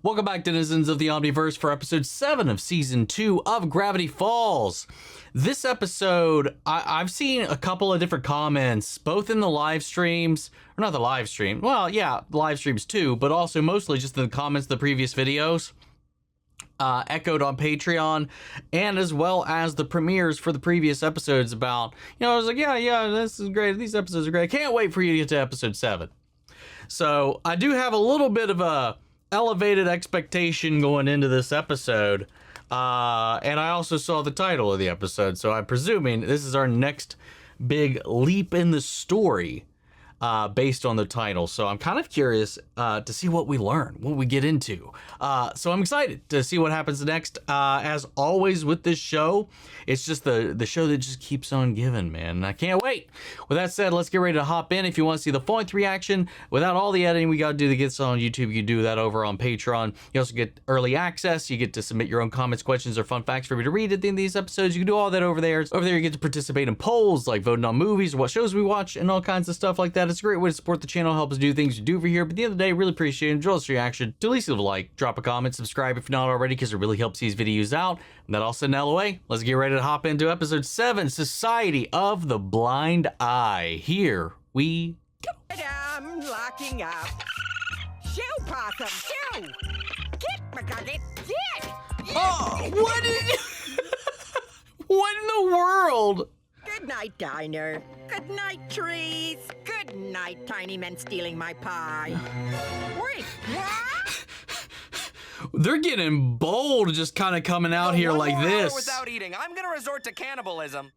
Welcome back, denizens of the Omniverse, for episode 7 of season 2 of Gravity Falls. This episode, I've seen a couple of different comments, both in the live streams, or not the live stream, well, yeah, the live streams too, but also mostly just the comments of the previous videos, echoed on Patreon, and as well as the premieres for the previous episodes about, I was like, yeah, this is great, these episodes are great, can't wait for you to get to episode 7. So, I do have a little bit of a elevated expectation going into this episode, and I also saw the title of the episode, so I'm presuming this is our next big leap in the story based on the title. So I'm kind of curious to see what we learn, what we get into. So I'm excited to see what happens next. As always with this show, it's just the show that just keeps on giving, man. And I can't wait. With that said, let's get ready to hop in. If you want to see the full-length reaction without all the editing we got to do to get this on YouTube, you do that over on Patreon. You also get early access. You get to submit your own comments, questions, or fun facts for me to read at the end of these episodes. You can do all that over there. Over there, you get to participate in polls like voting on movies, what shows we watch, and all kinds of stuff like that. It's a great way to support the channel, help us do things we do over here. But at the end of the day, really appreciate it. Enjoy this reaction. To at least leave a like, drop a comment, subscribe if you're not already, because it really helps these videos out. And that all said and out of the way, let's get ready to hop into episode 7, Society of the Blind Eye. Here we go. I'm locking up. Shoo, possum, shoo! Get, McGugget, get! Oh, what in what in the world? Good night, diner. Good night, trees. Good night, tiny men stealing my pie. Wait, what? They're getting bold, just kind of coming out here like this. Without eating, I'm gonna resort to cannibalism.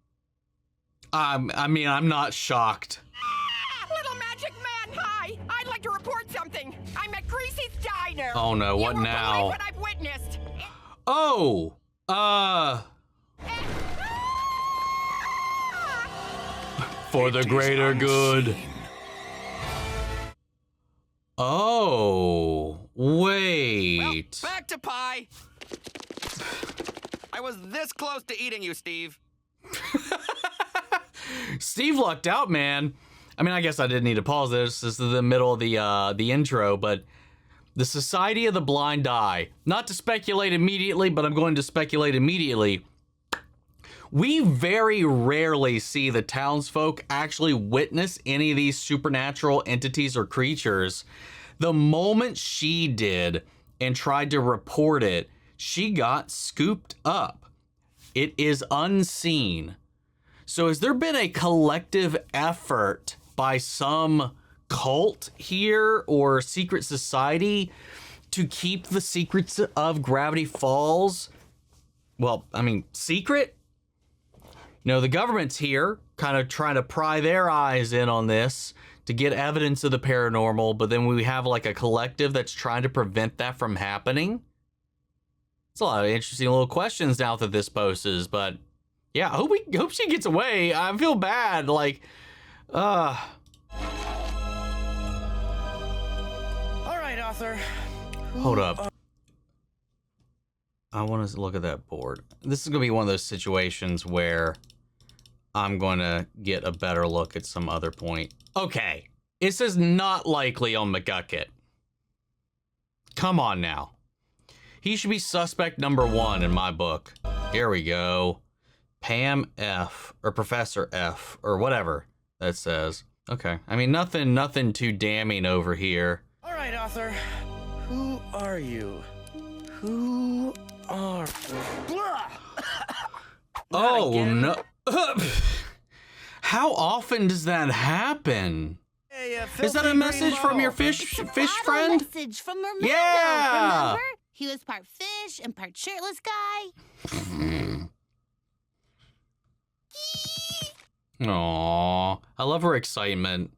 I mean, I'm not shocked. Little magic man, hi! I'd like to report something. I'm at Greasy's diner. Oh no, what you won't now? believe what I've witnessed. Oh, for the greater good. Oh, wait. Well, back to pie. I was this close to eating you, Steve. Steve lucked out, man. I mean, I guess I didn't need to pause this. This is the middle of the intro, but the Society of the Blind Eye. Not to speculate immediately, but I'm going to speculate immediately. We very rarely see the townsfolk actually witness any of these supernatural entities or creatures. The moment she did and tried to report it, she got scooped up. It is unseen. So has there been a collective effort by some cult here or secret society to keep the secrets of Gravity Falls, well, I mean, secret? You know, the government's here kind of trying to pry their eyes in on this to get evidence of the paranormal, but then we have like a collective that's trying to prevent that from happening. It's a lot of interesting little questions now that this poses, but yeah, I hope she gets away. I feel bad, like, All right, Arthur. Hold up. I want to look at that board. This is going to be one of those situations where I'm going to get a better look at some other point. Okay. It says not likely on McGucket. Come on now. He should be suspect number 1 in my book. Here we go. Pam F. or Professor F. or whatever that says. Okay. I mean, nothing too damning over here. All right, Arthur. Who are you? Who are... Oh, no. How often does that happen? Hey, Is that a message from your fish friend? Message from Mermando, Yeah. remember? He was part fish and part shirtless guy. Aww, I love her excitement.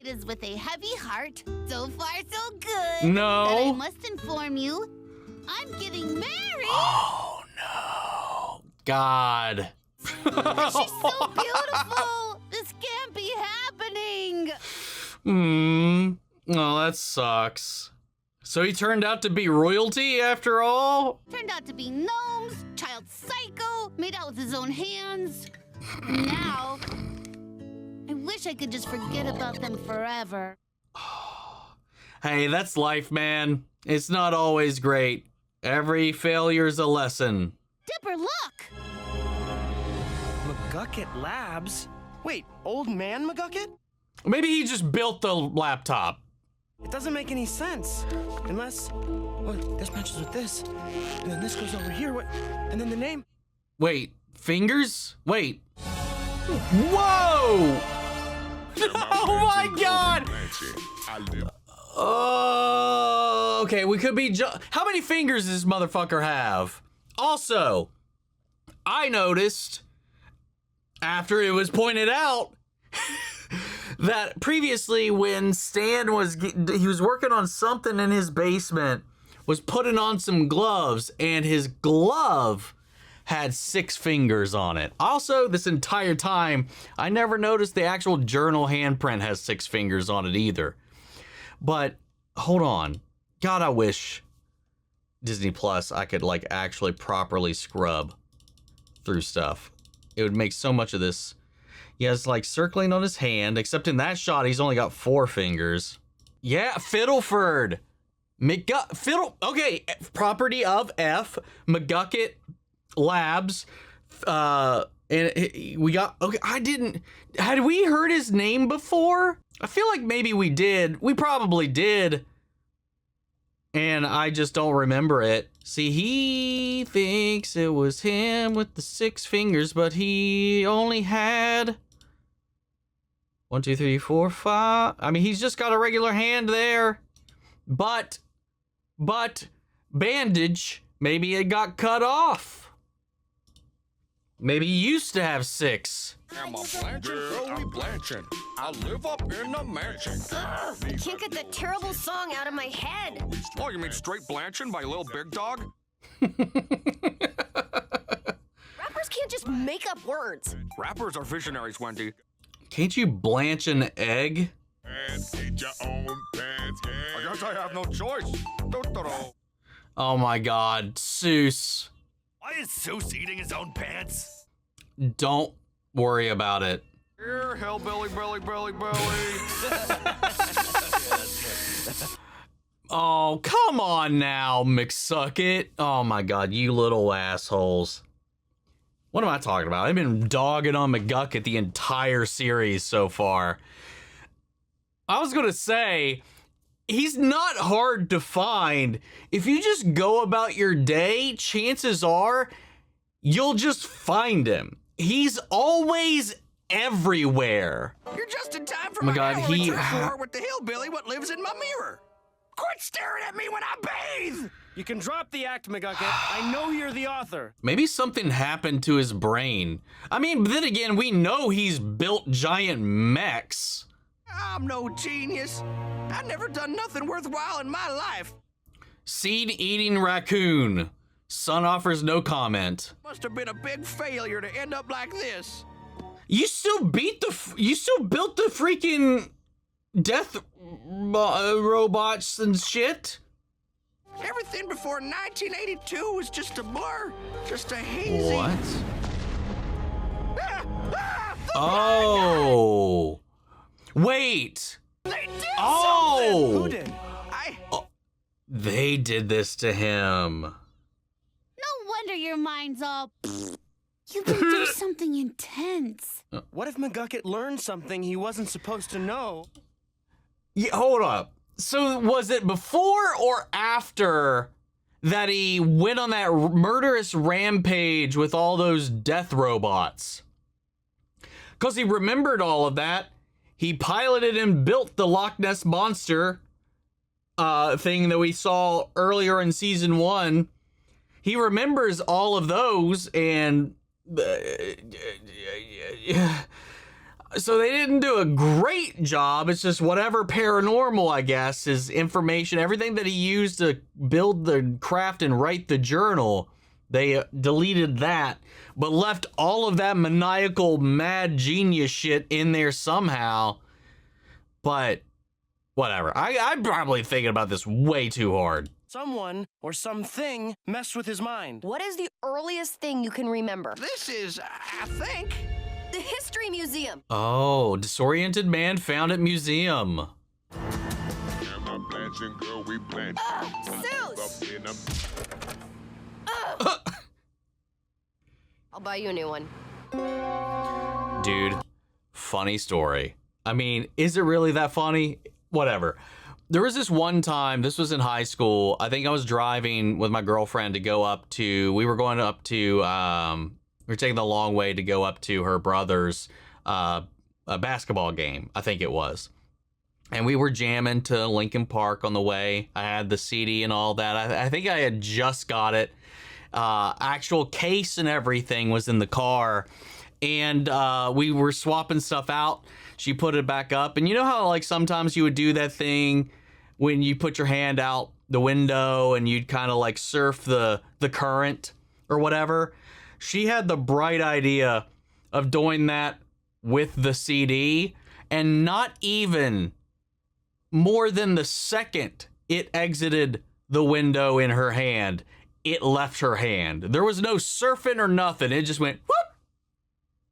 It is with a heavy heart, so far so good, No. that I must inform you, I'm getting married. Oh no, God. She's so beautiful. This can't be happening. Oh, that sucks. So he turned out to be royalty after all? Turned out to be gnomes, child psycho, made out with his own hands. Now, I wish I could just forget about them forever. Hey, that's life, man. It's not always great. Every failure's a lesson. Dipper, look! McGucket Labs? Wait, old man McGucket? Maybe he just built the laptop. It doesn't make any sense. Unless, well, this matches with this. And then this goes over here. What? And then the name. Wait, fingers? Wait. Whoa! Oh my god! Oh, okay, we could be how many fingers does this motherfucker have? Also, I noticed after it was pointed out that previously when Stan was working on something in his basement, was putting on some gloves, and his glove had 6 fingers on it. Also, this entire time, I never noticed the actual journal handprint has 6 fingers on it either. But hold on. God, I wish Disney Plus I could like actually properly scrub through stuff. It would make so much of this. He has like circling on his hand, except in that shot, he's only got 4 fingers. Yeah, Fiddleford. Okay, property of F. McGucket Labs. And we got, okay, had we heard his name before? I feel like maybe we did. We probably did. And I just don't remember it. See, he thinks it was him with the 6 fingers, but he only had 1, 2, 3, 4, 5. I mean, he's just got a regular hand there. But bandage, maybe it got cut off. Maybe he used to have 6. I'm a Blanchard, I'm Blanchard. I live up in the mansion. I can't get that terrible song out of my head. Oh, you mean Straight Blanchard by Lil Big Dog? Rappers can't just make up words. Rappers are visionaries, Wendy. Can't you blanch an egg? Eat your own pants, yeah. I guess I have no choice. Oh my god, Soos. Why is Soos eating his own pants? Don't worry about it. Here, hellbilly, belly. Oh, come on now, McSucket. Oh my god, you little assholes. What am I talking about? I've been dogging on McGucket the entire series so far. I was gonna say, he's not hard to find. If you just go about your day, chances are you'll just find him. He's always everywhere. You're just in time for Oh my God, he- war with the hillbilly what lives in my mirror. Quit staring at me when I bathe! You can drop the act, McGucket. I know you're the author. Maybe something happened to his brain. I mean, then again, we know he's built giant mechs. I'm no genius. I've never done nothing worthwhile in my life. Seed-eating raccoon. Son offers no comment. Must have been a big failure to end up like this. You still built the freaking death robots and shit? Everything before 1982 was just a blur, just a hazy. What? The Oh. Wait. They did Oh. something. Who did? They did this to him. No wonder your mind's all. You've been through something intense. What if McGucket learned something he wasn't supposed to know? Yeah, hold up. So was it before or after that he went on that murderous rampage with all those death robots? Because he remembered all of that. He piloted and built the Loch Ness Monster thing that we saw earlier in season 1. He remembers all of those, and so they didn't do a great job. It's just whatever paranormal, I guess, is information, everything that he used to build the craft and write the journal, they deleted that, but left all of that maniacal mad genius shit in there somehow. But whatever. I'm probably thinking about this way too hard. Someone or something messed with his mind. What is the earliest thing you can remember? This is, I think. The History Museum. Oh, disoriented man found at museum. I'm a mansion, girl, we blanching. Soos! I'll buy you a new one. Dude, funny story. I mean, is it really that funny? Whatever. There was this one time, this was in high school. I think I was driving with my girlfriend to go up to, we were taking the long way to go up to her brother's a basketball game, I think it was. And we were jamming to Lincoln Park on the way. I had the CD and all that. I think I had just got it. Actual case and everything was in the car. And we were swapping stuff out. She put it back up. And you know how like sometimes you would do that thing when you put your hand out the window and you'd kind of like surf the current or whatever? She had the bright idea of doing that with the CD, and not even more than the second it exited the window in her hand, it left her hand. There was no surfing or nothing. It just went whoop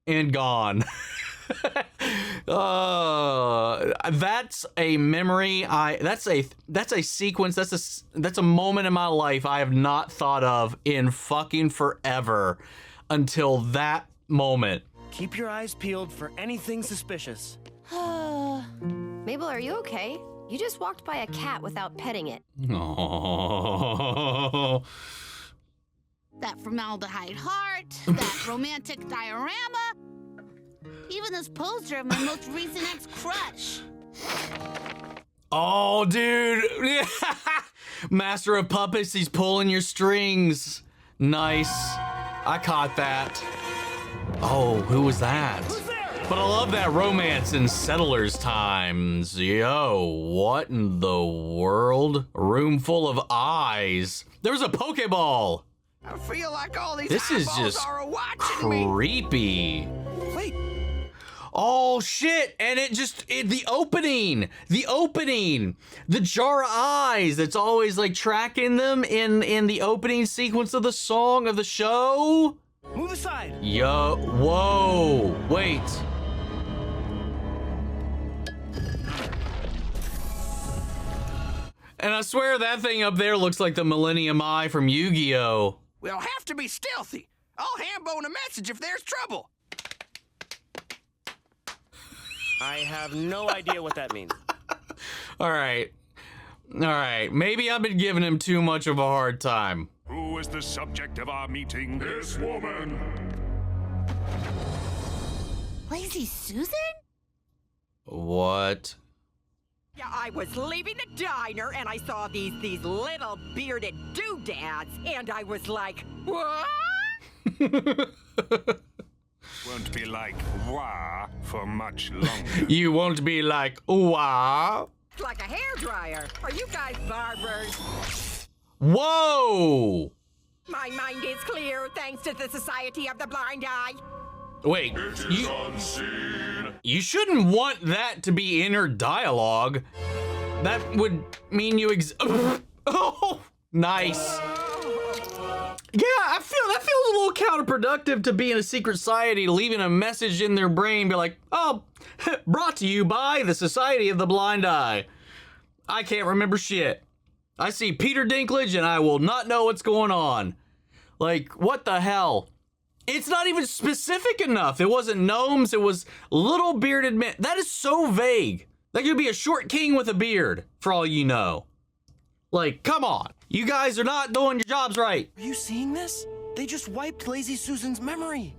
and gone. That's a memory. That's a sequence. That's a moment in my life I have not thought of in fucking forever until that moment. Keep your eyes peeled for anything suspicious. Mabel, are you okay? You just walked by a cat without petting it. Oh. That formaldehyde heart, that romantic diorama, even this poster of my most recent ex-crush. Oh, dude. Master of Puppets, he's pulling your strings. Nice. I caught that. Oh, who was that? But I love that romance in Settlers Times. Yo, what in the world? A room full of eyes. There's a Pokeball. I feel like all these This is eyeballs just are watching me. creepy. Wait, Oh shit! And the opening, the jar of eyes that's always like tracking them in the opening sequence of the song of the show. move aside. Yo, whoa, wait. And I swear that thing up there looks like the Millennium Eye from Yu-Gi-Oh! We'll have to be stealthy. I'll hand-bone a message if there's trouble. I have no idea what that means. All right. Maybe I've been giving him too much of a hard time. Who is the subject of our meeting? This woman. Lazy Susan? What? Yeah, I was leaving the diner and I saw these little bearded doodads, and I was like, what? Won't be like wah for much longer. You won't be like, wah. Like a hairdryer. Are you guys barbers? Whoa! My mind is clear thanks to the Society of the Blind Eye. Wait, you shouldn't want that to be inner dialogue. That would mean you oh, nice. Yeah, I feel that feels a little counterproductive to be in a secret society, leaving a message in their brain, be like, oh, brought to you by the Society of the Blind Eye. I can't remember shit. I see Peter Dinklage and I will not know what's going on. Like, what the hell? It's not even specific enough. It wasn't gnomes, it was little bearded men. That is so vague. That could be a short king with a beard, for all you know. Like, come on. You guys are not doing your jobs right. Are you seeing this? They just wiped Lazy Susan's memory.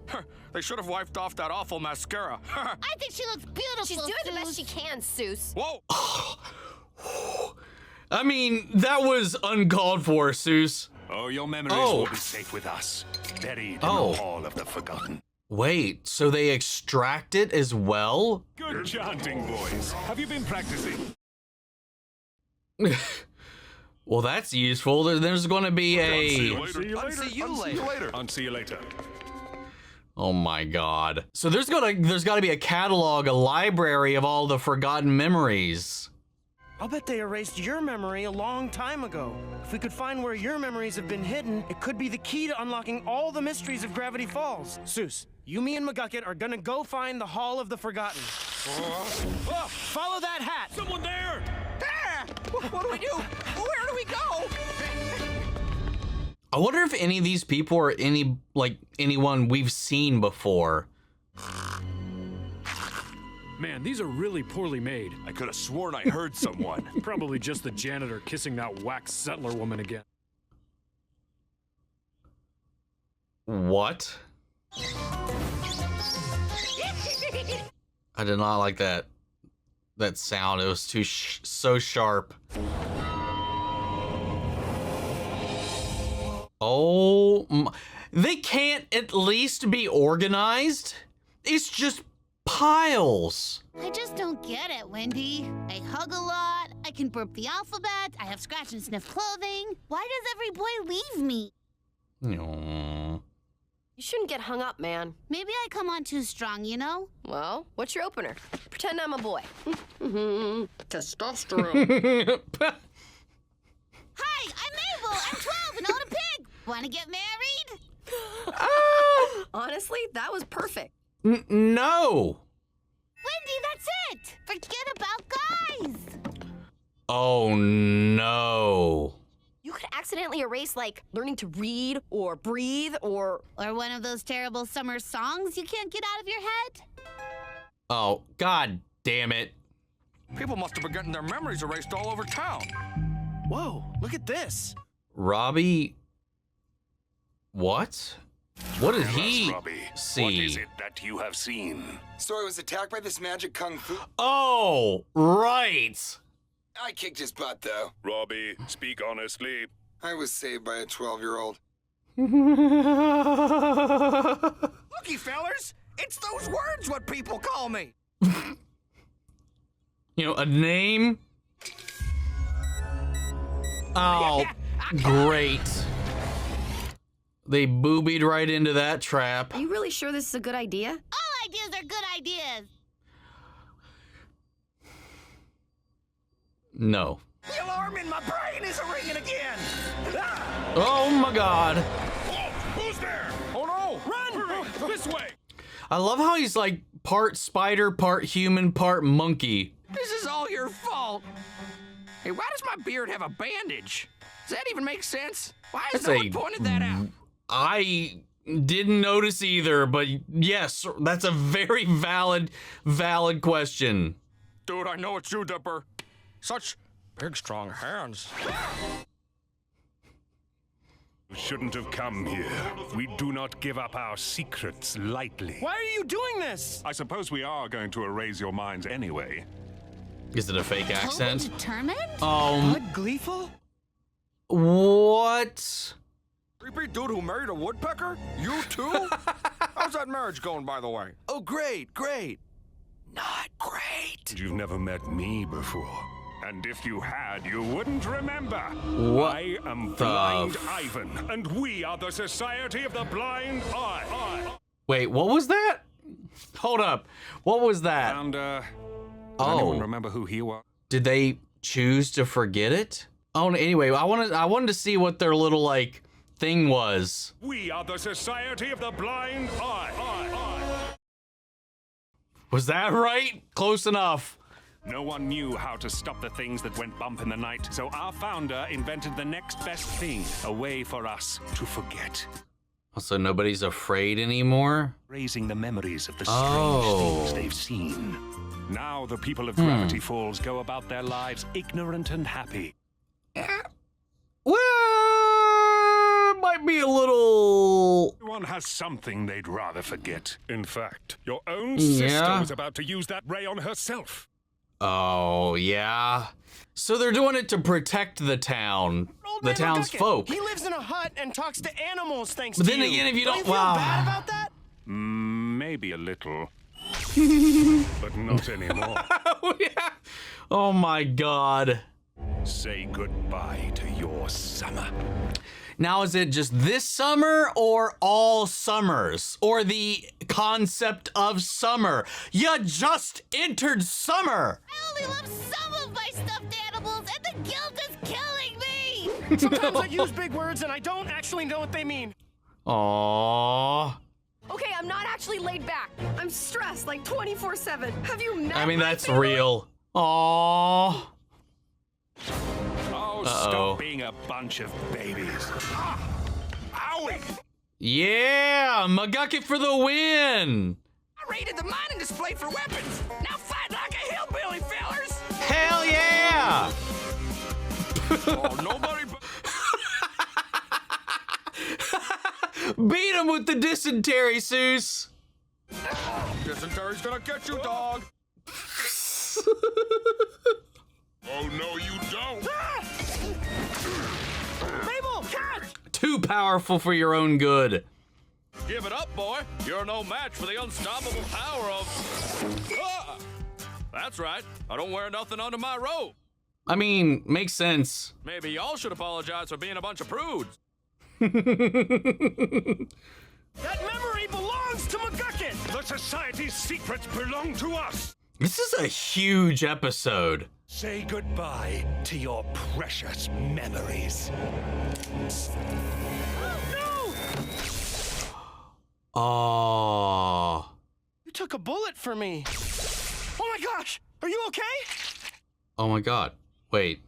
They should have wiped off that awful mascara. I think she looks beautiful. She's doing the best Suze. she can, Soos. Whoa! I mean, that was uncalled for, Soos. Oh, your memories Oh. will be safe with us, buried in Oh. the Hall of the Forgotten. Wait, so they extract it as well? Good chanting, boys. Have you been practicing? Well, that's useful. There's going to be a... See you later. See you later. Oh my god. So there's got to be a catalog, a library of all the forgotten memories. I'll bet they erased your memory a long time ago. If we could find where your memories have been hidden, it could be the key to unlocking all the mysteries of Gravity Falls. Soos, you, me, and McGucket are gonna go find the Hall of the Forgotten. Follow that hat! Someone there! Ah! What do we do? Where do we go? I wonder if any of these people are anyone we've seen before. Man, these are really poorly made. I could have sworn I heard someone. Probably just the janitor kissing that whack settler woman again. What? I did not like that sound. It was so sharp. Oh, they can't at least be organized? It's just piles. I just don't get it, Wendy. I hug a lot, I can burp the alphabet, I have scratch and sniff clothing. Why does every boy leave me? Aww. You shouldn't get hung up, man. Maybe I come on too strong, you know? Well, what's your opener? Pretend I'm a boy. Testosterone. Hi, I'm Mabel. I'm 12 and own a pig. Want to get married? Honestly, that was perfect. No. Wendy, that's it. Forget about guys. Oh no. You could accidentally erase, like, learning to read or breathe or... Or one of those terrible summer songs you can't get out of your head. Oh, god damn it. People must have been getting their memories erased all over town. Whoa, look at this. Robbie. What? What did he Robbie, see? what is it that you have seen? So I was attacked by this magic kung fu. Oh, right. I kicked his butt, though. Robbie, speak honestly. I was saved by a 12-year-old. Looky, fellers, it's those words what people call me. You know, a name. Oh, great. They boobied right into that trap. Are you really sure this is a good idea? All ideas are good ideas. No. The alarm in my brain is ringing again. Ah! Oh my god. Who's there? Oh no! Run! This way! I love how he's like part spider, part human, part monkey. This is all your fault. Hey, why does my beard have a bandage? Does that even make sense? Why has no one pointed that out? I didn't notice either, but yes, that's a very valid question. Dude, I know it's you, Dipper. Such big, strong hands. You shouldn't have come here. We do not give up our secrets lightly. Why are you doing this? I suppose we are going to erase your minds anyway. Is it a fake accent? Totally determined? What, gleeful? What? Creepy dude who married a woodpecker? You too? How's that marriage going, by the way? Oh, great, great. Not great. You've never met me before. And if you had, you wouldn't remember. What I am Blind Ivan, and we are the Society of the Blind Eye. Wait, what was that? Hold up. What was that? And, does Oh. anyone remember who he was? Did they choose to forget it? Oh, anyway, I wanted to see what their little like thing was. We are the Society of the Blind Eye. Was that right? Close enough. No one knew how to stop the things that went bump in the night, so our founder invented the next best thing, a way for us to forget. So nobody's afraid anymore? Raising the memories of the strange things they've seen. Now the people of Gravity Falls go about their lives ignorant and happy. Well, might be a little... Everyone has something they'd rather forget. In fact, your own sister was about to use that ray on herself. Oh, yeah. So they're doing it to protect the town, the town's folk. He lives in a hut and talks to animals, thanks But to then you. again, if you Don't don't- feel wow. bad about that? Maybe a little. But not anymore. Oh, yeah. Oh my god. Say goodbye to your summer. Now, is it just this summer or all summers? Or the concept of summer? You just entered summer! I only love some of my stuffed animals, and the guilt is killing me! Sometimes I use big words and I don't actually know what they mean. Aww. Okay, I'm not actually laid back. I'm stressed like 24/7. Have you met I mean, my that's family? real. Aww. Oh, stop being a bunch of babies. Ah! Owie! Yeah, McGucket for the win. I raided the mining display for weapons. Now fight like a hillbilly, fellers. Hell yeah! Oh, nobody... Beat him with the dysentery, Soos. Dysentery's gonna get you, dog. Oh, no, you don't. Mabel, catch! Too powerful for your own good. Give it up, boy. You're no match for the unstoppable power of... Ah! That's right. I don't wear nothing under my robe. I mean, makes sense. Maybe y'all should apologize for being a bunch of prudes. That memory belongs to McGucket! The Society's secrets belong to us. This is a huge episode. Say goodbye to your precious memories. No! Oh. You took a bullet for me. Oh my gosh! Are you okay? Oh my god. Wait.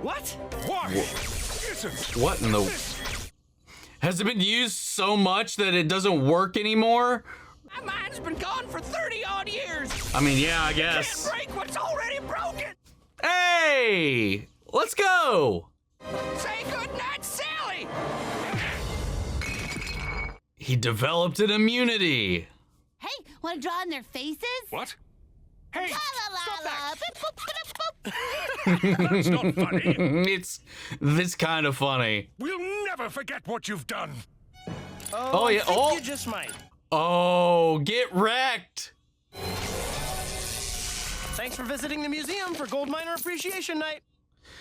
What? What? Isn't What in the... Has it been used so much that it doesn't work anymore? My mind's been gone for 30-odd years. I mean, yeah, I guess. Can't break what's already broken. Hey! Let's go! Say goodnight, Sally. He developed an immunity. Hey, want to draw on their faces? What? Hey, La la stop la that! la. That's not funny. It's this kind of funny. We'll never forget what you've done. Oh, yeah. I think Oh. you just might. Oh, get wrecked. Thanks for visiting the museum for Gold Miner Appreciation Night.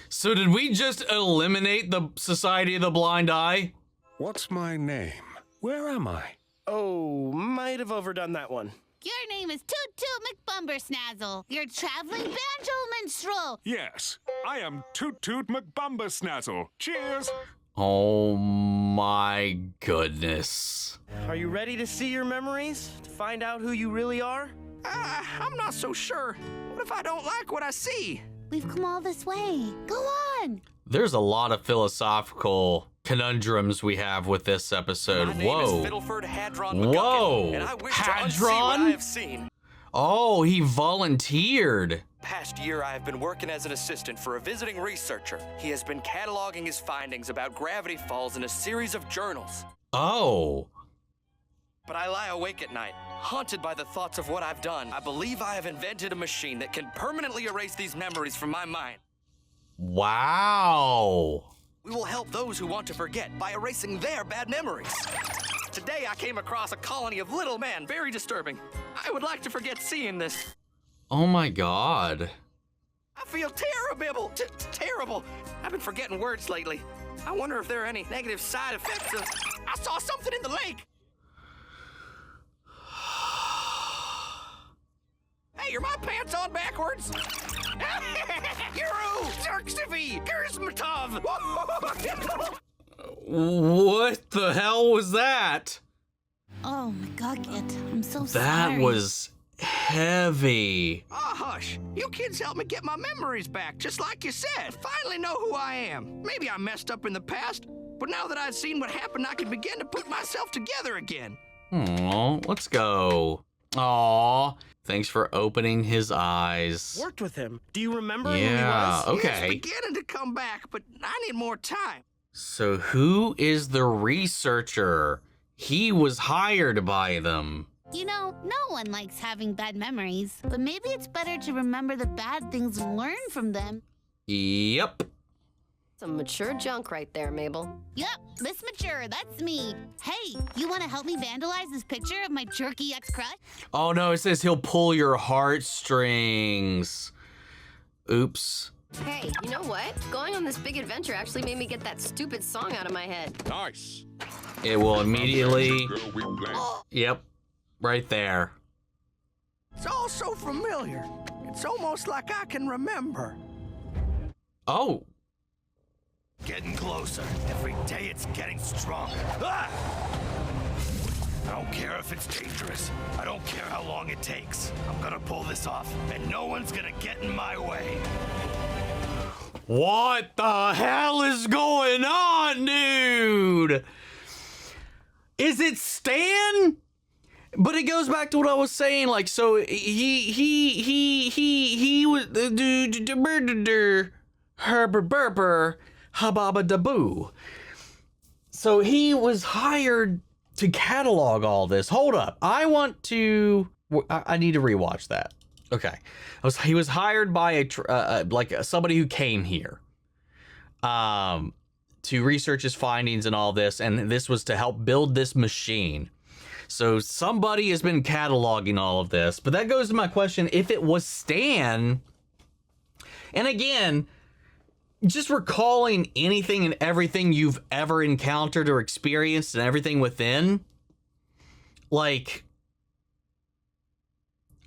So did we just eliminate the Society of the Blind Eye? What's my name? Where am I? Oh, might have overdone that one. Your name is Toot Toot McBumbersnazzle. You're a traveling banjo minstrel. Yes, I am Toot Toot McBumbersnazzle. Cheers. Oh my goodness. Are you ready to see your memories? To find out who you really are? I'm not so sure. What if I don't like what I see? We've come all this way. Go on. There's a lot of philosophical conundrums we have with this episode. My name Whoa. is Fiddleford Hadron Whoa. McGucket, and I wish to unsee what I Hadron? have seen. Oh, he volunteered. Past year, I have been working as an assistant for a visiting researcher. He has been cataloging his findings about Gravity Falls in a series of journals. Oh. But I lie awake at night, haunted by the thoughts of what I've done. I believe I have invented a machine that can permanently erase these memories from my mind. Wow. We will help those who want to forget by erasing their bad memories. Today, I came across a colony of little men, very disturbing. I would like to forget seeing this. Oh my god. I feel terrible, terrible. I've been forgetting words lately. I wonder if there are any negative side effects of... I saw something in the lake. Hey, are my pants on backwards? Yuru, Zerxivi, Gersmatov. What the hell was that? Oh, McGucket. I'm so That sorry. was heavy. Oh, hush. You kids helped me get my memories back, just like you said. Finally know who I am. Maybe I messed up in the past, but now that I've seen what happened, I can begin to put myself together again. Aw, let's go. Aw, thanks for opening his eyes. Worked with him. Do you remember who he Yeah, was? okay. It's beginning to come back, but I need more time. So who is the researcher? He was hired by them. You know, no one likes having bad memories, but maybe it's better to remember the bad things and learn from them. Yep. Some mature junk right there, Mabel. Yep, Miss Mature, that's me. Hey, you want to help me vandalize this picture of my jerky ex-crush? Oh no, it says he'll pull your heartstrings. Oops. Hey, you know what? Going on this big adventure actually made me get that stupid song out of my head. Nice. It will immediately... Yep, right there. It's all so familiar. It's almost like I can remember. Oh. Getting closer. Every day it's getting stronger. Ah! I don't care if it's dangerous. I don't care how long it takes. I'm gonna pull this off, and no one's gonna get in my way. What the hell is going on, dude? Is it Stan? But it goes back to what I was saying, like, so he was hababa. So he was hired to catalog all this. Hold up, I need to rewatch that. Okay, he was hired by somebody who came here, to research his findings and all this, and this was to help build this machine. So somebody has been cataloging all of this, but that goes to my question: if it was Stan, and again, just recalling anything and everything you've ever encountered or experienced and everything within, like,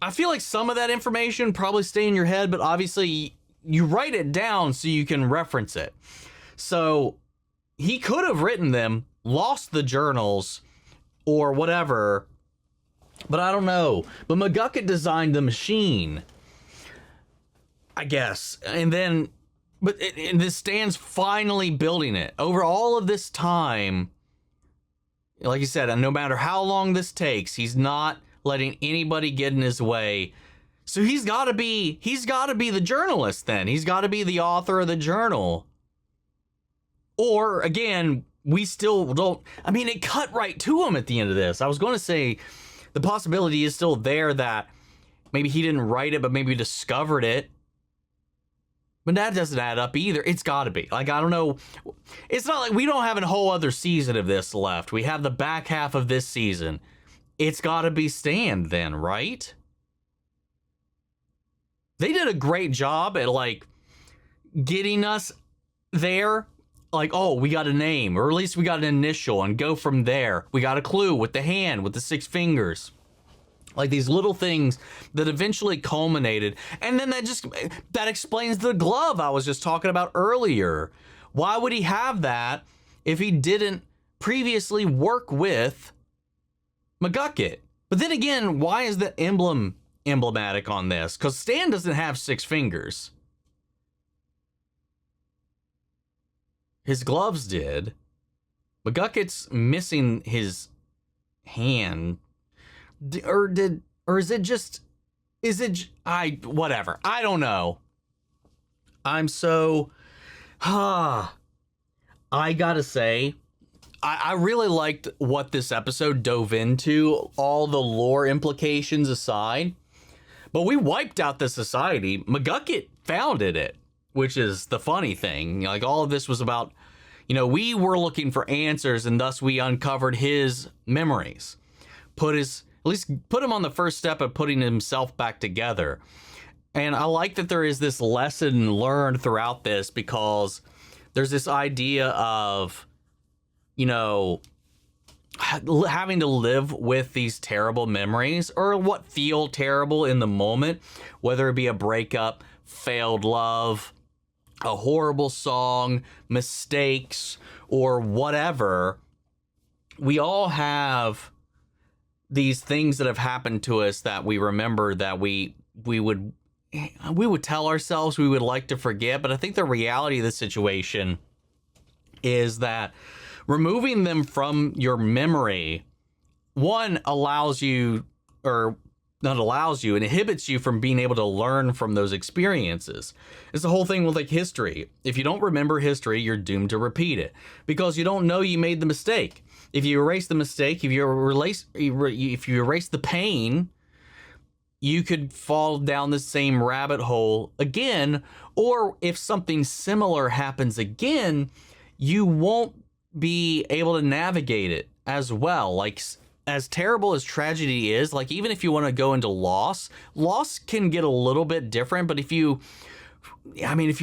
I feel like some of that information probably stay in your head, but obviously you write it down so you can reference it. So he could have written them, lost the journals, or whatever, but I don't know. But McGucket designed the machine, I guess. And then, and this Stan's finally building it. Over all of this time, like you said, no matter how long this takes, he's not letting anybody get in his way. So he's got to be the journalist then. He's got to be the author of the journal. Or, again, we still don't, I mean, it cut right to him at the end of this. I was going to say the possibility is still there that maybe he didn't write it, but maybe discovered it. But that doesn't add up either. It's got to be. Like, I don't know. It's not like we don't have a whole other season of this left. We have the back half of this season. It's got to be Stan then, right? They did a great job at, like, getting us there. Like, oh, we got a name, or at least we got an initial, and go from there. We got a clue with the hand, with the 6 fingers. Like, these little things that eventually culminated. And then that explains the glove I was just talking about earlier. Why would he have that if he didn't previously work with McGucket? But then again, why is the emblem emblematic on this? Because Stan doesn't have 6 fingers. His gloves did. McGucket's missing his hand. Or is it just, whatever. I don't know. I'm so, I gotta say, I really liked what this episode dove into, all the lore implications aside. But we wiped out the society. McGucket founded it, which is the funny thing. Like, all of this was about, we were looking for answers, and thus we uncovered his memories. Put him on the first step of putting himself back together. And I like that there is this lesson learned throughout this, because there's this idea of, having to live with these terrible memories, or what feel terrible in the moment, whether it be a breakup, failed love, a horrible song, mistakes, or whatever. We all have these things that have happened to us that we remember, that we would tell ourselves we would like to forget. But I think the reality of the situation is that removing them from your memory, one, allows you, or not allows you, it inhibits you from being able to learn from those experiences. It's the whole thing with, like, history. If you don't remember history, you're doomed to repeat it, because you don't know you made the mistake. If you erase the mistake, if you erase the pain, you could fall down the same rabbit hole again. Or if something similar happens again, you won't be able to navigate it as well. Like, as terrible as tragedy is, like, even if you want to go into loss can get a little bit different. But if you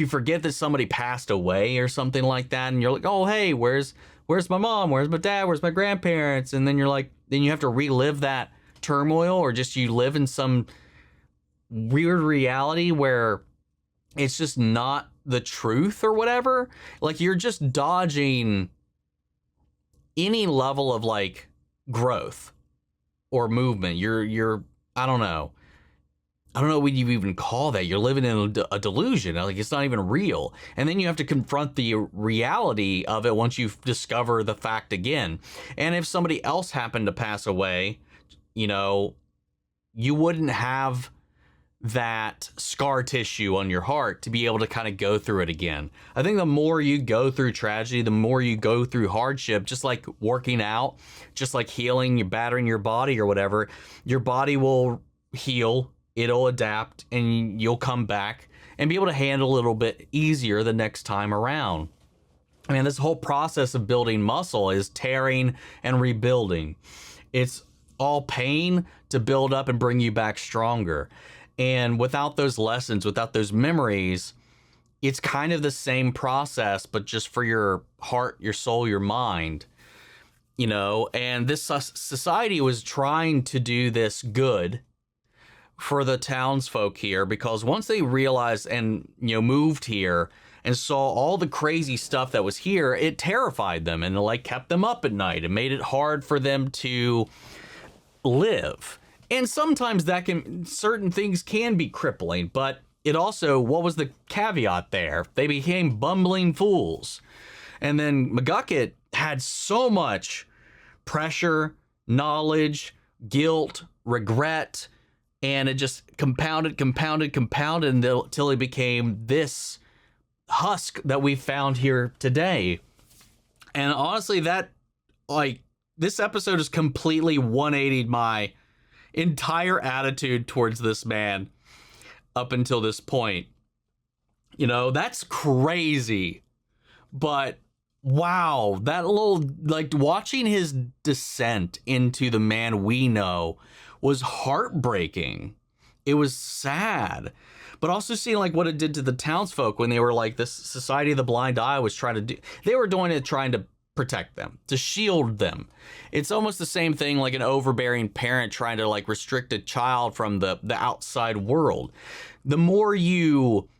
forget that somebody passed away or something like that, and you're like, oh, hey, where's my mom? Where's my dad? Where's my grandparents? And then then you have to relive that turmoil, or just you live in some weird reality where it's just not the truth or whatever. Like, you're just dodging any level of, like, growth or movement. You're I don't know. I don't know what you even call that. You're living in a delusion. Like, it's not even real. And then you have to confront the reality of it once you discover the fact again. And if somebody else happened to pass away, you know, you wouldn't have that scar tissue on your heart to be able to kind of go through it again. I think the more you go through tragedy, the more you go through hardship, just like working out, just like healing, you're battering your body or whatever, your body will heal, it'll adapt, and you'll come back and be able to handle a little bit easier the next time around. I mean, this whole process of building muscle is tearing and rebuilding. It's all pain to build up and bring you back stronger. And without those lessons, without those memories, it's kind of the same process, but just for your heart, your soul, your mind, you know. And this society was trying to do this good for the townsfolk here, because once they realized and, you know, moved here and saw all the crazy stuff that was here, it terrified them and like kept them up at night. It made it hard for them to live. And sometimes certain things can be crippling, but it also, what was the caveat there? They became bumbling fools. And then McGucket had so much pressure, knowledge, guilt, regret, and it just compounded until he became this husk that we found here today. And honestly, that, like, this episode has completely 180'd my entire attitude towards this man up until this point. You know, that's crazy. But wow, that little, like, watching his descent into the man we know was heartbreaking. It was sad. But also seeing like what it did to the townsfolk when they were like, this Society of the Blind Eye was trying to do, they were doing it trying to protect them, to shield them. It's almost the same thing like an overbearing parent trying to like restrict a child from the outside world. The more you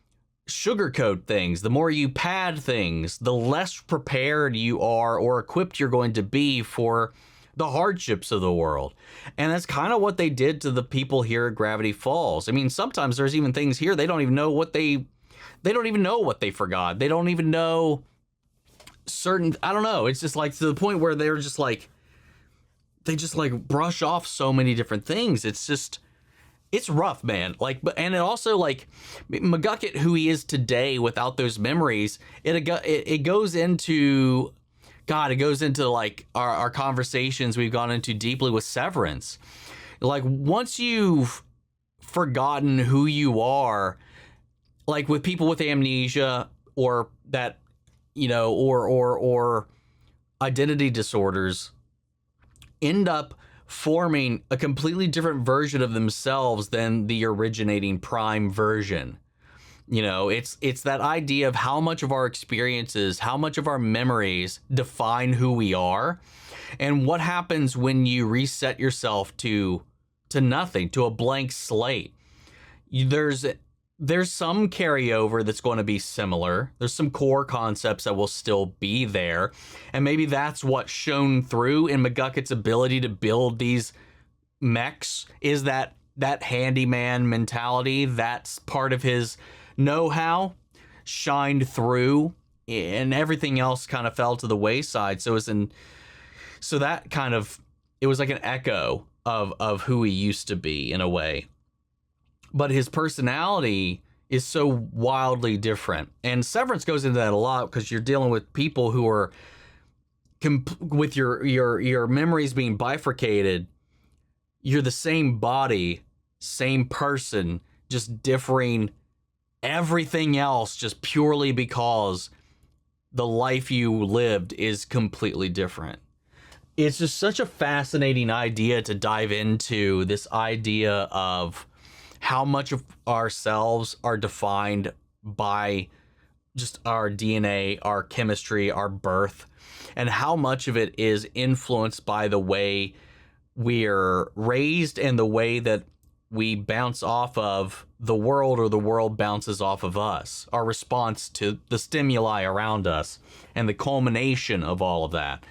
sugarcoat things, the more you pad things, the less prepared you are or equipped you're going to be for the hardships of the world. And that's kind of what they did to the people here at Gravity Falls. I mean, sometimes there's even things here they don't even know what they don't even know what they forgot. They don't even know certain, I don't know. It's just like to the point where they're just like, they just like brush off so many different things. It's just, it's rough, man. Like, but, and it also like McGucket, who he is today without those memories, it goes into, God, it goes into like our conversations we've gone into deeply with Severance. Like once you've forgotten who you are, like with people with amnesia or that, you know, or identity disorders, end up forming a completely different version of themselves than the originating prime version. You know, it's that idea of how much of our experiences, how much of our memories define who we are, and what happens when you reset yourself to nothing, to a blank slate. There's some carryover that's going to be similar. There's some core concepts that will still be there, and maybe that's what shone through in McGucket's ability to build these mechs, is that handyman mentality. That's part of his know-how shined through, and everything else kind of fell to the wayside. So that kind of, it was like an echo of who he used to be in a way. But his personality is so wildly different. And Severance goes into that a lot because you're dealing with people who are with your memories being bifurcated. You're the same body, same person, just differing everything else just purely because the life you lived is completely different. It's just such a fascinating idea to dive into, this idea of how much of ourselves are defined by just our DNA, our chemistry, our birth, and how much of it is influenced by the way we're raised and the way that we bounce off of the world, or the world bounces off of us, our response to the stimuli around us, and the culmination of all of that.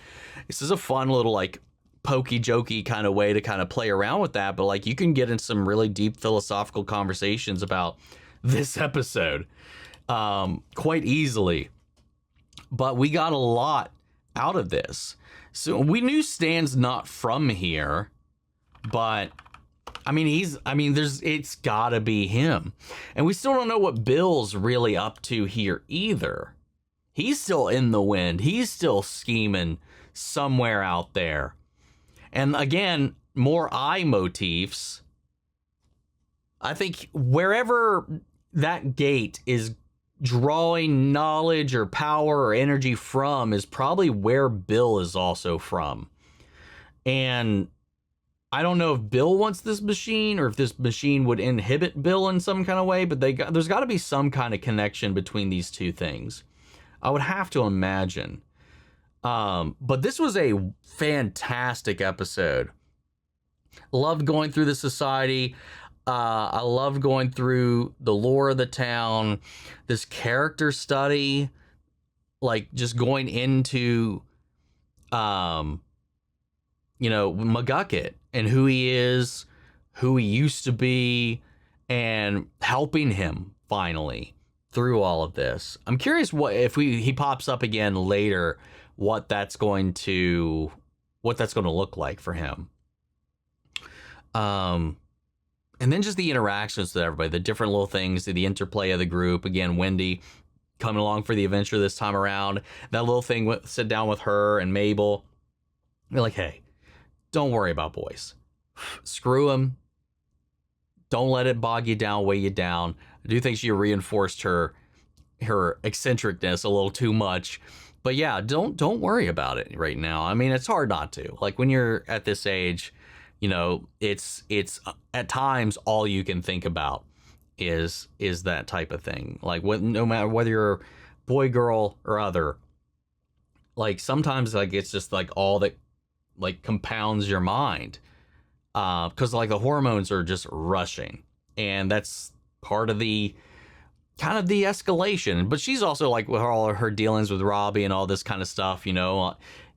This is a fun little like pokey jokey kind of way to kind of play around with that, but like you can get in some really deep philosophical conversations about this episode quite easily. But we got a lot out of this. So we knew Stan's not from here, but I mean, it's gotta be him. And we still don't know what Bill's really up to here either. He's still in the wind. He's still scheming somewhere out there. And again, more eye motifs. I think wherever that gate is drawing knowledge or power or energy from is probably where Bill is also from. And I don't know if Bill wants this machine or if this machine would inhibit Bill in some kind of way, but there's got to be some kind of connection between these two things. I would have to imagine. But this was a fantastic episode. Loved going through the society. I loved going through the lore of the town, this character study, like just going into, McGucket and who he is, who he used to be, and helping him finally through all of this. I'm curious what if he pops up again later, what that's going to look like for him. And then just the interactions with everybody, the different little things, the interplay of the group. Again, Wendy coming along for the adventure this time around. That little thing, sit down with her and Mabel. They're like, hey, don't worry about boys. Screw them. Don't let it bog you down, weigh you down. I do think she reinforced her eccentricness a little too much. But yeah, don't worry about it right now. I mean, it's hard not to. Like when you're at this age, it's at times all you can think about is that type of thing. Like no matter whether you're boy, girl, or other, like sometimes like it's just like all that like compounds your mind, because like the hormones are just rushing, and that's part of the kind of the escalation. But she's also like with all of her dealings with Robbie and all this kind of stuff,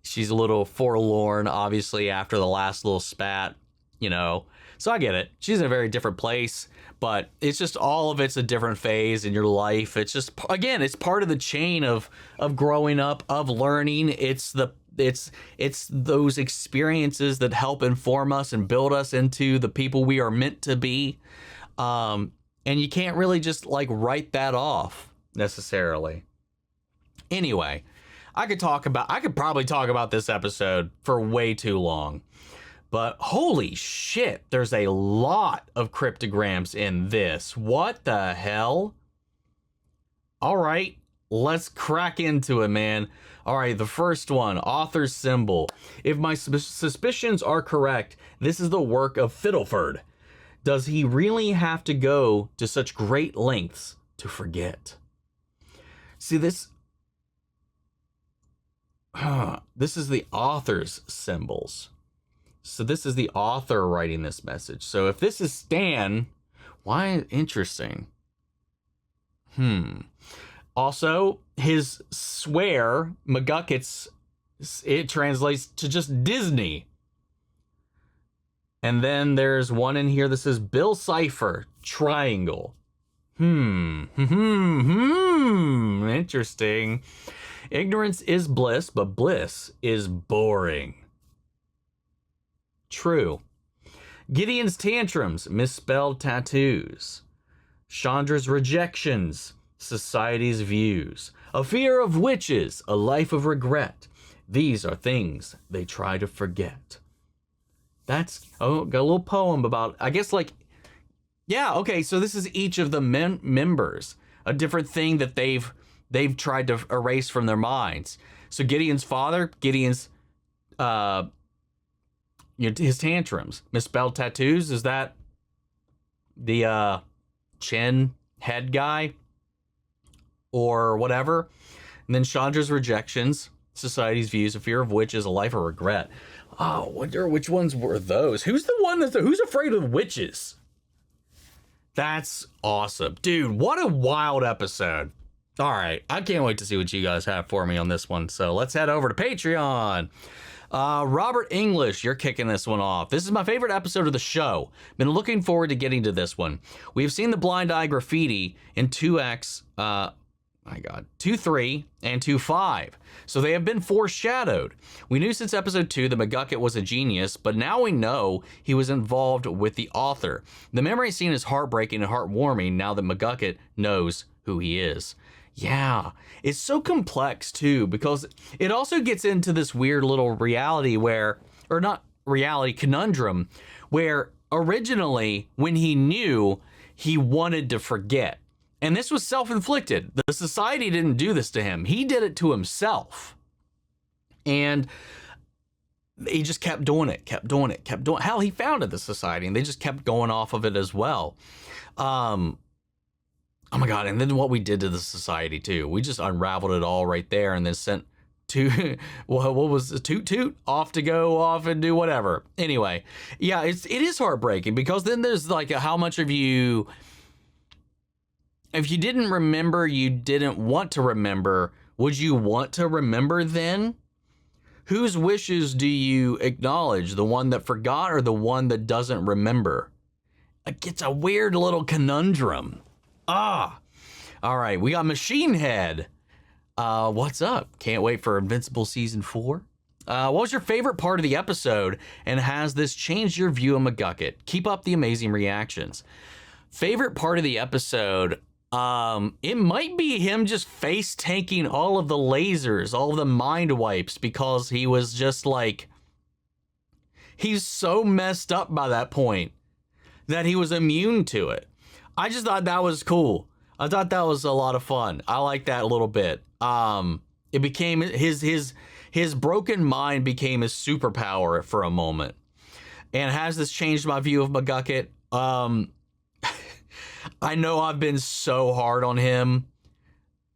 she's a little forlorn, obviously, after the last little spat, So I get it. She's in a very different place, but it's just all of it's a different phase in your life. It's just, again, it's part of the chain of growing up, of learning. It's those experiences that help inform us and build us into the people we are meant to be. And you can't really just like write that off necessarily. Anyway, I could probably talk about this episode for way too long, but holy shit, there's a lot of cryptograms in this. What the hell? All right, let's crack into it, man. All right, the first one, author's symbol. If my suspicions are correct, this is the work of Fiddleford. Does he really have to go to such great lengths to forget? See, this is the author's symbols. So this is the author writing this message. So if this is Stan, why? Interesting. Also, his swear, McGucket's, it translates to just Disney. And then there's one in here that says Bill Cipher, triangle. Interesting. Ignorance is bliss, but bliss is boring. True. Gideon's tantrums, misspelled tattoos. Chandra's rejections, society's views. A fear of witches, a life of regret. These are things they try to forget. That's, got a little poem about, I guess like, yeah, okay, so this is each of the members, a different thing that they've tried to erase from their minds. So Gideon's father, Gideon's, his tantrums, misspelled tattoos, is that the chin head guy or whatever? And then Chandra's rejections, society's views, a fear of witches, a life of regret. Oh, I wonder which ones were those. Who's the one who's afraid of witches? That's awesome. Dude, what a wild episode. All right, I can't wait to see what you guys have for me on this one. So let's head over to Patreon. Robert English, you're kicking this one off. This is my favorite episode of the show. Been looking forward to getting to this one. We've seen the blind eye graffiti in 2X, 2.3 and 2.5. So they have been foreshadowed. We knew since episode 2 that McGucket was a genius, but now we know he was involved with the author. The memory scene is heartbreaking and heartwarming now that McGucket knows who he is. Yeah, it's so complex too, because it also gets into this weird little reality conundrum, where originally when he knew, he wanted to forget. And this was self-inflicted. The society didn't do this to him. He did it to himself. And he just kept doing it. Hell, he founded the society, and they just kept going off of it as well. Oh my God, and then what we did to the society too. We just unraveled it all right there and then sent what was the Toot off to go off and do whatever. Anyway, yeah, it is heartbreaking, because then there's like how much of you, if you didn't remember, you didn't want to remember, would you want to remember then? Whose wishes do you acknowledge? The one that forgot or the one that doesn't remember? It's a weird little conundrum. All right, we got Machine Head. What's up? Can't wait for Invincible Season 4. What was your favorite part of the episode, and has this changed your view of McGucket? Keep up the amazing reactions. Favorite part of the episode, it might be him just face tanking all of the lasers, all of the mind wipes, because he was just like, he's so messed up by that point that he was immune to it. I just thought that was cool. I thought that was a lot of fun. I like that a little bit. It became his broken mind became his superpower for a moment. And has this changed my view of McGucket? I know I've been so hard on him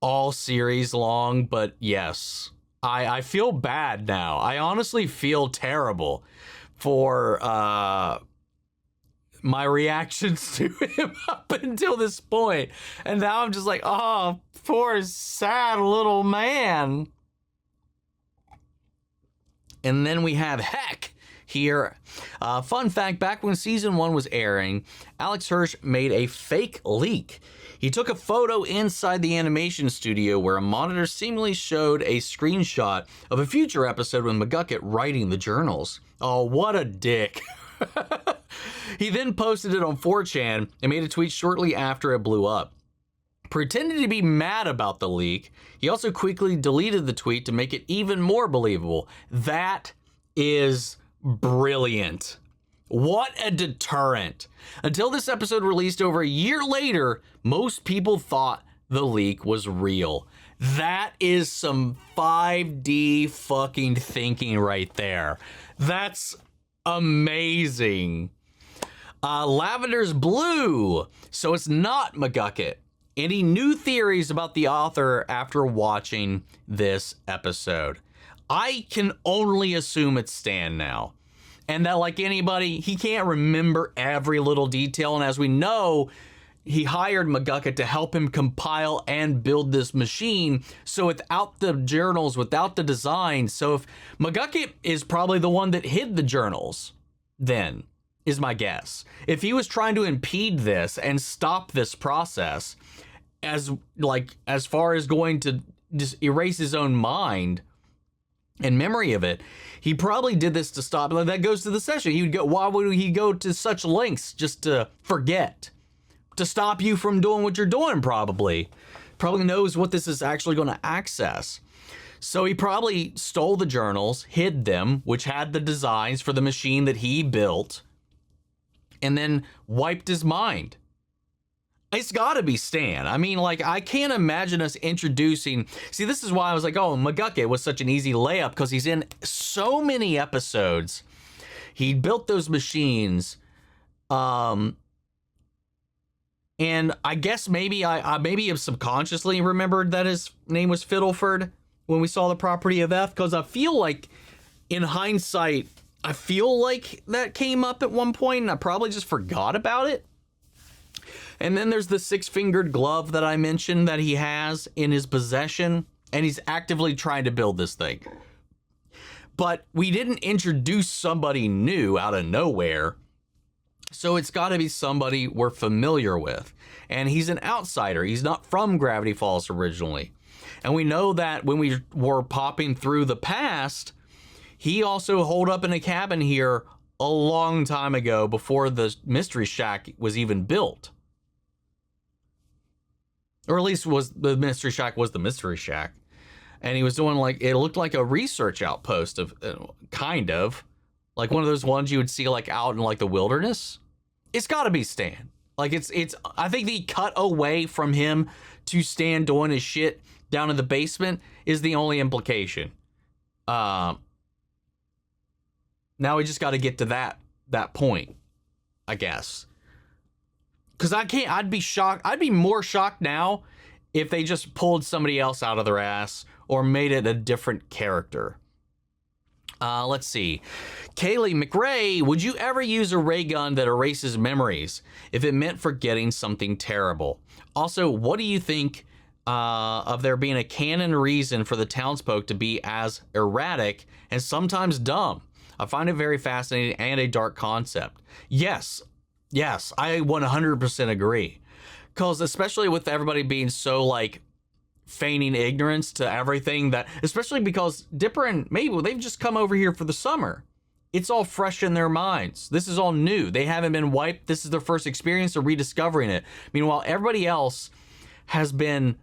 all series long, but yes, I feel bad now. I honestly feel terrible for my reactions to him up until this point. And now I'm just like, oh, poor sad little man. And then we have Heck here. Fun fact, back when season 1 was airing, Alex Hirsch made a fake leak. He took a photo inside the animation studio where a monitor seemingly showed a screenshot of a future episode with McGucket writing the journals. Oh, what a dick. He then posted it on 4chan and made a tweet shortly after it blew up. Pretending to be mad about the leak, he also quickly deleted the tweet to make it even more believable. That is brilliant. What a deterrent. Until this episode released over a year later, most people thought the leak was real. That is some 5D fucking thinking right there. That's amazing. Lavender's blue. So it's not McGucket. Any new theories about the author after watching this episode? I can only assume it's Stan now. And that, like anybody, he can't remember every little detail. And as we know, he hired McGucket to help him compile and build this machine. So without the journals, without the design, so if McGucket is probably the one that hid the journals, then is my guess. If he was trying to impede this and stop this process, as far as going to just erase his own mind and memory of it, he probably did this to stop. That goes to the session. Why would he go to such lengths just to forget? To stop you from doing what you're doing, probably. Probably knows what this is actually going to access. So he probably stole the journals, hid them, which had the designs for the machine that he built, and then wiped his mind. It's got to be Stan. I mean, like, I can't imagine us introducing... See, this is why I was like, oh, McGucket was such an easy layup, because he's in so many episodes. He built those machines. And I guess maybe I subconsciously remembered that his name was Fiddleford when we saw the property of F, because I feel like, in hindsight, I feel like that came up at one point, and I probably just forgot about it. And then there's the 6-fingered glove that I mentioned that he has in his possession, and he's actively trying to build this thing. but we didn't introduce somebody new out of nowhere. So it's got to be somebody we're familiar with. And he's an outsider. He's not from Gravity Falls originally. And we know that when we were popping through the past, he also holed up in a cabin here a long time ago before the Mystery Shack was even built. Or at least was the Mystery Shack was the Mystery Shack. And he was doing like, it looked like a research outpost of kind of like one of those ones you would see like out in like the wilderness. It's got to be Stan. Like it's I think the cut away from him to Stan doing his shit down in the basement is the only implication. Now we just got to get to that point, I guess. Because I'd be shocked. I'd be more shocked now if they just pulled somebody else out of their ass or made it a different character. Let's see. Kaylee McRae, would you ever use a ray gun that erases memories if it meant forgetting something terrible? Also, what do you think of there being a canon reason for the townsfolk to be as erratic and sometimes dumb? I find it very fascinating and a dark concept. Yes, I 100% agree. Because especially with everybody being so like feigning ignorance to everything that, especially because Dipper and Mabel, they've just come over here for the summer. It's all fresh in their minds. This is all new. They haven't been wiped. This is their first experience of rediscovering it. Meanwhile, everybody else has been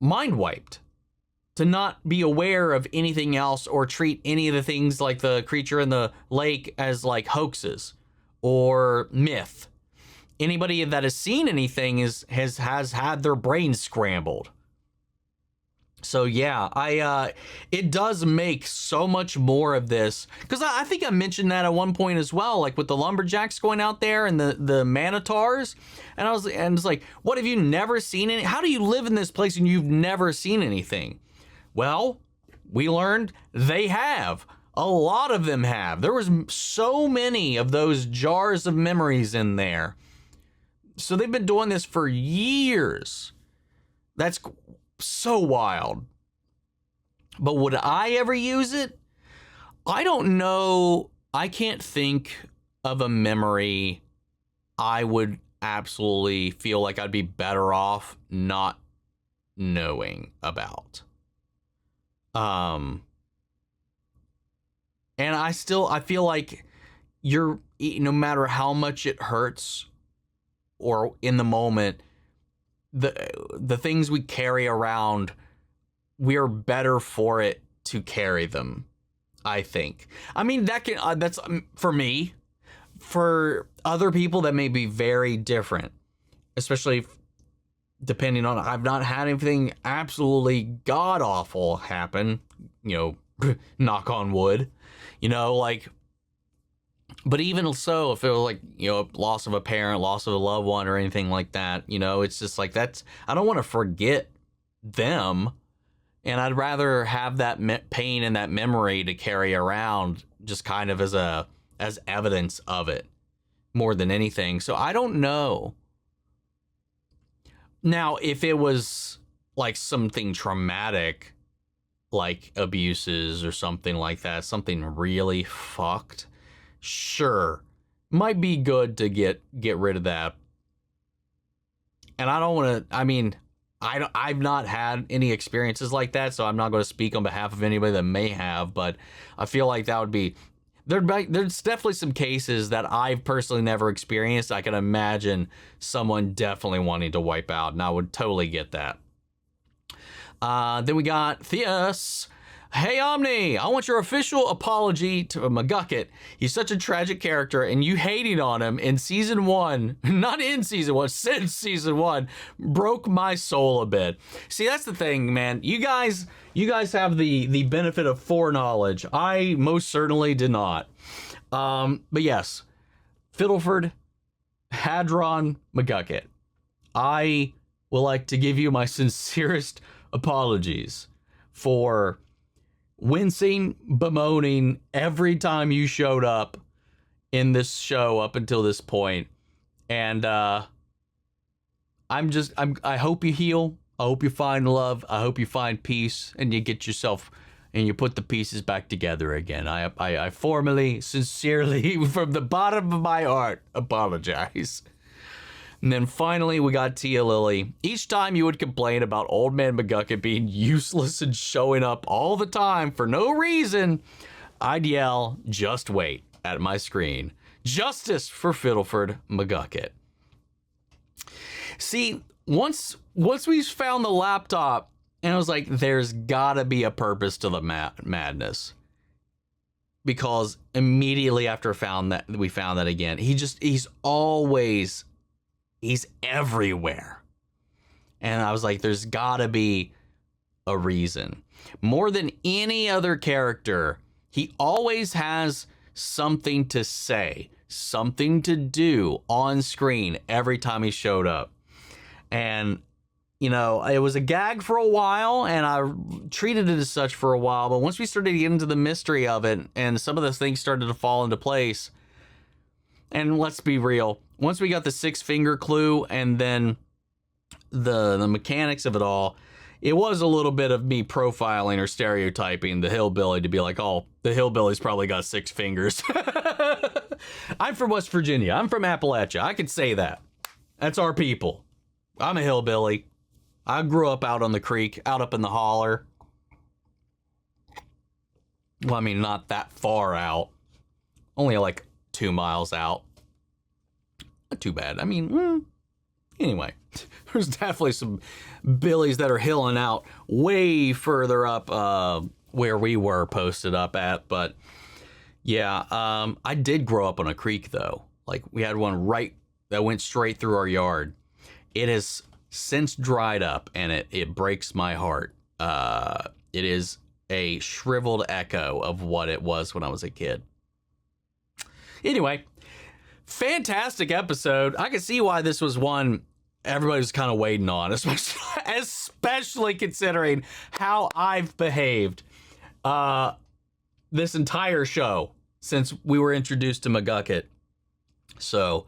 mind wiped to not be aware of anything else or treat any of the things like the creature in the lake as like hoaxes or myth. Anybody that has seen anything has had their brains scrambled. So yeah, it does make so much more of this, because I think I mentioned that at one point as well, like with the lumberjacks going out there and the manitars, and it's like, what, have you never seen any? How do you live in this place and you've never seen anything? Well, we learned they have. A lot of them have. There was so many of those jars of memories in there. So they've been doing this for years. That's so wild. But would I ever use it? I don't know. I can't think of a memory I would absolutely feel like I'd be better off not knowing about. And I feel like no matter how much it hurts or in the moment, the things we carry around, we are better for it to carry them, I think. I mean, that's for me. For other people, that may be very different, especially depending on, I've not had anything absolutely god awful happen, knock on wood, like, but even so, if it was like, loss of a parent, loss of a loved one or anything like that, it's just like, I don't want to forget them. And I'd rather have that pain and that memory to carry around just kind of as evidence of it more than anything. So I don't know. Now, if it was like something traumatic, like abuses or something like that, something really fucked, sure, might be good to get rid of that. And I don't want to, I mean, I've not had any experiences like that, so I'm not going to speak on behalf of anybody that may have, but I feel like that would be, there's definitely some cases that I've personally never experienced. I can imagine someone definitely wanting to wipe out, and I would totally get that. Then we got Theus. Hey, Omni, I want your official apology to McGucket. He's such a tragic character, and you hating on him in season 1, not in season 1, since season 1, broke my soul a bit. See, that's the thing, man. You guys have the benefit of foreknowledge. I most certainly did not. But yes, Fiddleford, Hadron, McGucket. I would like to give you my sincerest apologies for wincing, bemoaning every time you showed up in this show up until this point. And I hope you heal. I hope you find love. I hope you find peace and you get yourself and you put the pieces back together again. I formally, sincerely, from the bottom of my heart, apologize. And then finally, we got Tia Lily. Each time you would complain about Old Man McGucket being useless and showing up all the time for no reason, I'd yell, "Just wait," at my screen. Justice for Fiddleford McGucket. See, once we found the laptop, and I was like, there's gotta be a purpose to the madness. Because immediately after we found that again, he's everywhere. And I was like, there's gotta be a reason. More than any other character, he always has something to say, something to do on screen every time he showed up. And, you know, it was a gag for a while, and I treated it as such for a while. But once we started to get into the mystery of it, and some of the things started to fall into place, and let's be real, once we got the 6-finger clue and then the mechanics of it all, it was a little bit of me profiling or stereotyping the hillbilly to be like, oh, the hillbilly's probably got 6 fingers. I'm from West Virginia. I'm from Appalachia. I could say that. That's our people. I'm a hillbilly. I grew up out on the creek, out up in the holler. Well, I mean, not that far out. Only like 2 miles out. Not too bad. I mean, anyway, there's definitely some billies that are hilling out way further up where we were posted up at. But yeah, I did grow up on a creek, though. Like, we had one right that went straight through our yard. It has since dried up, and it breaks my heart. It is a shriveled echo of what it was when I was a kid. Anyway, fantastic episode. I can see why this was one everybody was kind of waiting on, especially considering how I've behaved this entire show since we were introduced to McGucket. So,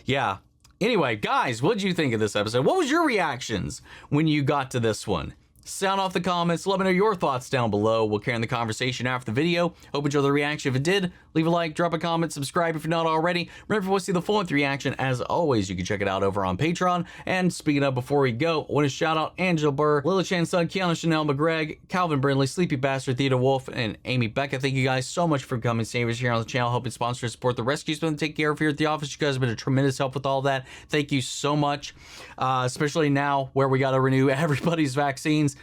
yeah. Anyway, guys, what did you think of this episode? What was your reactions when you got to this one? Sound off the comments. Let me know your thoughts down below. We'll carry on the conversation after the video. Hope you enjoyed the reaction. If it did, leave a like, drop a comment, subscribe if you're not already. Remember, if you want to see the full-length reaction, as always, you can check it out over on Patreon. And speaking of, before we go, I want to shout out Angela Burr, Lily Chan's son, Kiana Chanel McGregor, Calvin Brindley, Sleepy Bastard, Theta Wolf, and Amy Becca. Thank you guys so much for coming, saving us here on the channel, helping sponsor and support the rescues been take care of here at the office. You guys have been a tremendous help with all that. Thank you so much, especially now where we got to renew everybody's vaccines.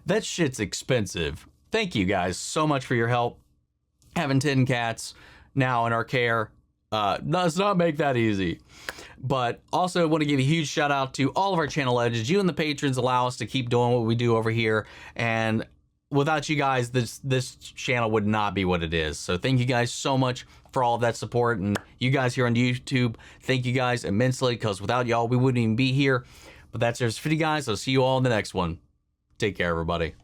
That shit's expensive. Thank you guys so much for your help. Having 10 cats now in our care does not make that easy. But also want to give a huge shout out to all of our channel legends. You and the patrons allow us to keep doing what we do over here. And without you guys, this channel would not be what it is. So thank you guys so much for all of that support. And you guys here on YouTube, thank you guys immensely, because without y'all, we wouldn't even be here. But that's it for you guys. I'll see you all in the next one. Take care, everybody.